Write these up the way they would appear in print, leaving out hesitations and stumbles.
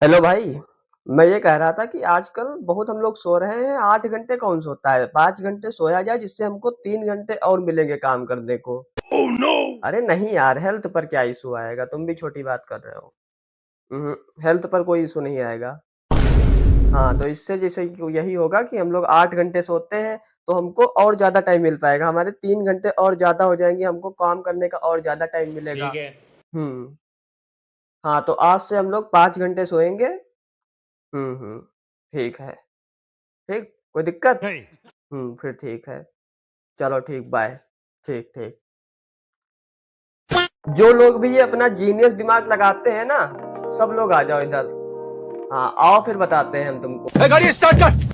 Hello भाई। मैं ये कह रहा था कि आजकल बहुत हम लोग सो रहे हैं। 8 घंटे कौन सोता है? 5 घंटे सोया जाए जिससे हमको 3 घंटे और मिलेंगे काम करने को। अरे नहीं यार, हेल्थ पर क्या इशू आएगा? तुम भी छोटी बात कर रहे हो। हेल्थ पर कोई इशू नहीं आएगा। हाँ, तो इससे जैसे कि यही होगा कि हम लोग 8 घंटे सोते हैं तो हमको और ज्यादा टाइम मिल पाएगा। हमारे 3 घंटे और ज्यादा हो जाएंगे, हमको काम करने का और ज्यादा टाइम मिलेगा। ठीक है। हम्म। हाँ, तो आज से हम लोग 5 घंटे सोएंगे। हम्म। ठीक है। ठीक, कोई दिक्कत? नहीं। फिर ठीक है। चलो ठीक, बाय। ठीक, ठीक। जो लोग भी ये अपना जीनियस दिमाग लगाते हैं ना, सब लोग आ जाओ इधर। हाँ, आओ फिर बताते हैं हम तुमको। गाड़ी स्टार्ट कर।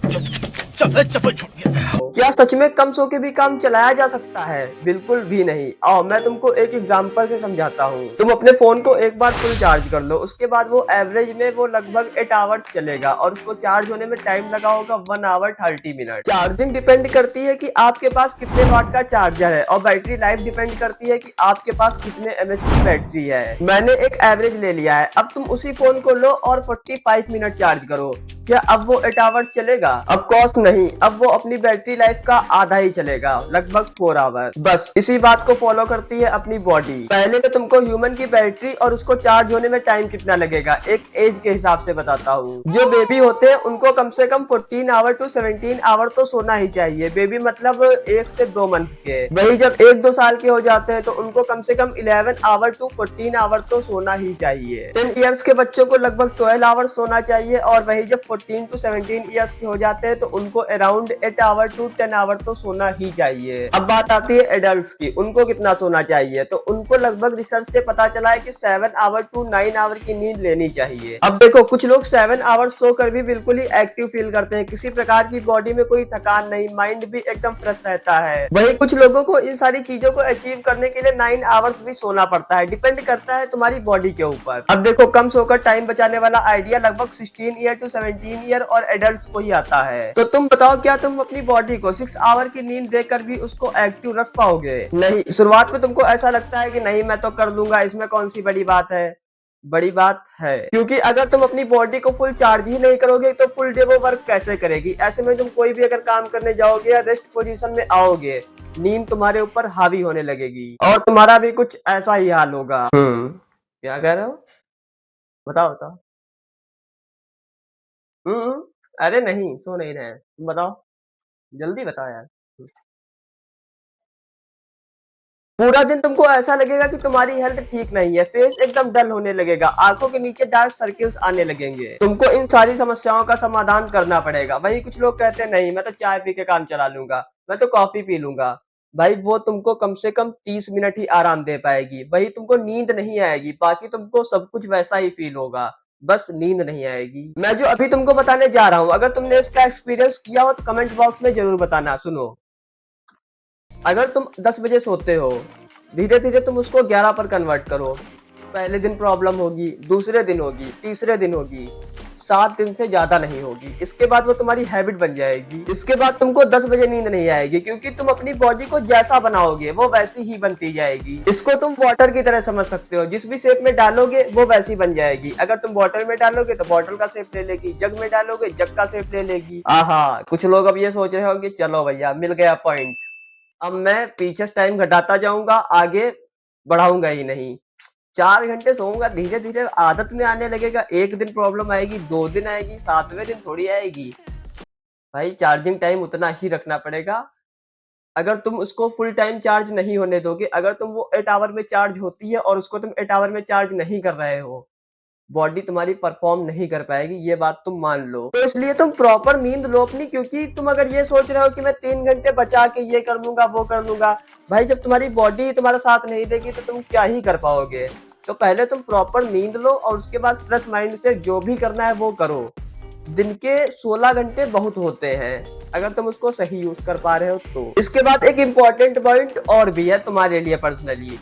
चल चप्पल छूट गया। क्या सच में कम सो के भी काम चलाया जा सकता है? बिल्कुल भी नहीं। आओ मैं तुमको एक एग्जांपल से समझाता हूँ। तुम अपने फोन को एक बार फुल चार्ज कर लो, उसके बाद वो एवरेज में वो लगभग 8 आवर्स चलेगा और उसको चार्ज होने में टाइम लगा होगा 1 आवर 30 मिनट। चार्जिंग डिपेंड करती है कि आपके पास कितने वाट का चार्जर है, और बैटरी लाइफ डिपेंड करती है कि आपके पास कितने एमएच की बैटरी है। मैंने एक एवरेज ले लिया है। अब तुम उसी फोन को लो और 45 मिनट चार्ज करो। क्या अब वो 8 आवर्स चलेगा? ऑफ कोर्स नहीं, अब वो अपनी बैटरी लाइफ का आधा ही चलेगा, लगभग 4 आवर। बस इसी बात को फॉलो करती है अपनी बॉडी। पहले तो तुमको ह्यूमन की बैटरी और उसको चार्ज होने में टाइम कितना लगेगा एक एज के हिसाब से बताता हूँ। जो बेबी होते हैं उनको कम से कम 14 आवर to 17 आवर तो सोना ही चाहिए। बेबी मतलब 1 से 2 मंथ के। वही जब 1-2 साल के हो जाते हैं तो उनको कम से कम 11 आवर to 14 आवर तो सोना ही चाहिए। 10 इयर्स के बच्चों को लगभग 12 आवर सोना चाहिए, और वही जब 14 to 17 इयर्स के हो जाते हैं तो उनको अराउंड 8 आवर to 10 आवर तो सोना ही चाहिए। अब बात आती है एडल्ट्स की, उनको कितना सोना चाहिए? तो उनको लगभग रिसर्च से पता चला है कि 7 आवर to 9 आवर की नींद लेनी चाहिए। अब देखो, कुछ लोग 7 आवर सोकर भी बिल्कुल ही एक्टिव फील करते हैं, किसी प्रकार की बॉडी में कोई थकान नहीं, माइंड भी एकदम फ्रेश रहता है। वही कुछ लोगों को इन सारी चीजों को अचीव करने के लिए 9 आवर्स भी सोना पड़ता है। डिपेंड करता है तुम्हारी बॉडी के ऊपर। अब देखो, कम सोकर टाइम बचाने वाला आइडिया लगभग 16 ईयर to 17 ईयर और एडल्ट को ही आता है। तो तुम बताओ, क्या तुम अपनी बॉडी को 6 आवर की नींद देकर भी उसको एक्टिव रख पाओगे? नहीं। शुरुआत में तुमको ऐसा लगता है कि नहीं मैं तो कर लूंगा, इसमें कौन सी बड़ी बात है। बड़ी बात है, क्योंकि अगर तुम अपनी बॉडी को फुल चार्ज ही नहीं करोगे तो फुल डे वो वर्क कैसे करेगी? ऐसे में तुम कोई भी अगर काम करने जाओगे या रेस्ट पोजीशन में आओगे, नींद तुम्हारे ऊपर हावी होने लगेगी और तुम्हारा भी कुछ ऐसा ही हाल होगा। क्या कह रहे हो? बताओ बताओ। हम्म। अरे नहीं, सो नहीं रहे हैं। तुम बताओ, जल्दी बताओ यार। पूरा दिन तुमको ऐसा लगेगा कि तुम्हारी हेल्थ ठीक नहीं है, फेस एकदम डल होने लगेगा, आंखों के नीचे डार्क सर्किल्स आने लगेंगे। तुमको इन सारी समस्याओं का समाधान करना पड़ेगा। वही कुछ लोग कहते हैं नहीं मैं तो चाय पी के काम चला लूंगा, मैं तो कॉफी पी लूंगा। भाई वो तुमको कम से कम 30 मिनट ही आराम दे पाएगी, वही तुमको नींद नहीं आएगी, बाकी तुमको सब कुछ वैसा ही फील होगा, बस नींद नहीं आएगी। मैं जो अभी तुमको बताने जा रहा हूँ, अगर तुमने इसका एक्सपीरियंस किया हो तो कमेंट बॉक्स में जरूर बताना। सुनो, अगर तुम 10 बजे सोते हो, धीरे धीरे तुम उसको 11 पर कन्वर्ट करो। पहले दिन प्रॉब्लम होगी, दूसरे दिन होगी, तीसरे दिन होगी, 7 दिन से ज्यादा नहीं होगी। इसके बाद वो तुम्हारी हैबिट बन जाएगी। इसके बाद तुमको 10 बजे नींद नहीं आएगी, क्योंकि तुम अपनी बॉडी को जैसा बनाओगे वो वैसी ही बनती जाएगी। इसको तुम वाटर की तरह समझ सकते हो, जिस भी शेप में डालोगे वो वैसी बन जाएगी। अगर तुम बॉटल में डालोगे तो बॉटल का शेप ले लेगी, जग में डालोगे जग का शेप ले लेगी। आहा, कुछ लोग अब ये सोच रहे होंगे चलो भैया मिल गया पॉइंट, अब मैं पीछे टाइम घटाता जाऊंगा, आगे बढ़ाऊंगा ही नहीं। 4 घंटे सोऊंगा, धीरे धीरे आदत में आने लगेगा। एक दिन प्रॉब्लम आएगी, 2 दिन आएगी, 7वें दिन थोड़ी आएगी। भाई चार्जिंग टाइम उतना ही रखना पड़ेगा। अगर तुम उसको फुल टाइम चार्ज नहीं होने दोगे, अगर तुम वो 8 आवर में चार्ज होती है और उसको तुम 8 आवर में चार्ज नहीं कर रहे हो, बॉडी तुम्हारी परफॉर्म नहीं कर पाएगी, ये बात तुम मान लो। तो इसलिए तुम प्रॉपर नींद लो अपनी, क्योंकि तुम अगर ये सोच रहे हो कि मैं 3 घंटे बचा के ये कर लूंगा वो कर लूंगा, भाई जब तुम्हारी बॉडी तुम्हारा साथ नहीं देगी तो तुम क्या ही कर पाओगे। तो पहले तुम प्रॉपर नींद लो और उसके बाद फ्रेश माइंड से जो भी करना है वो करो। दिन के 16 घंटे बहुत होते हैं, अगर तुम उसको सही यूज कर पा रहे हो तो। इसके बाद एक इम्पोर्टेंट पॉइंट और भी है तुम्हारे लिए पर्सनली,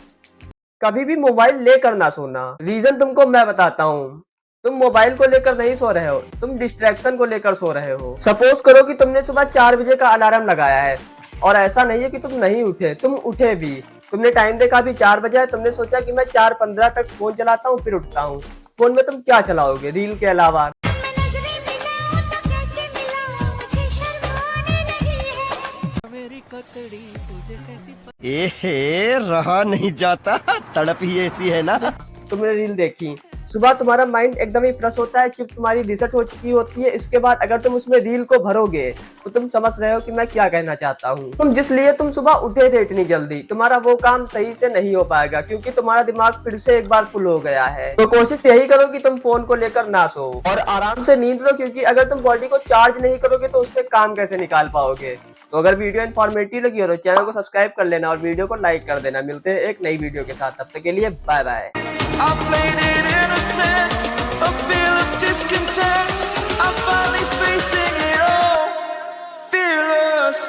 कभी भी मोबाइल लेकर ना सोना। रीजन तुमको मैं बताता हूँ। तुम मोबाइल को लेकर नहीं सो रहे हो, तुम डिस्ट्रैक्शन को लेकर सो रहे हो। सपोज करो कि तुमने सुबह 4 बजे का अलार्म लगाया है, और ऐसा नहीं है कि तुम नहीं उठे, तुम उठे भी। तुमने टाइम देखा अभी 4 बजे है, तुमने सोचा कि मैं 4:15 तक फोन चलाता हूँ फिर उठता हूँ। फोन में तुम क्या चलाओगे रील के अलावा? रहा नहीं जाता, तड़प ही ऐसी है ना। तुमने रील देखी, सुबह तुम्हारा माइंड एकदम ही फ्रेश होता है, चिप तुम्हारी रीसेट हो चुकी होती है। इसके बाद अगर तुम उसमें रील को भरोगे तो तुम समझ रहे हो कि मैं क्या कहना चाहता हूँ। तुम जिस लिए तुम सुबह उठे थे इतनी जल्दी, तुम्हारा वो काम सही से नहीं हो पाएगा क्योंकि तुम्हारा दिमाग फिर से एक बार फुल हो गया है। तो कोशिश यही करो कि तुम फोन को लेकर ना सो और आराम से नींद लो, क्योंकि अगर तुम बॉडी को चार्ज नहीं करोगे तो उससे काम कैसे निकाल पाओगे। तो अगर वीडियो इन्फॉर्मेटिव लगी हो तो चैनल को सब्सक्राइब कर लेना और वीडियो को लाइक कर देना। मिलते हैं एक नई वीडियो के साथ, तब तक के लिए bye bye. A feel of discontent, I'm finally facing it all, fearless.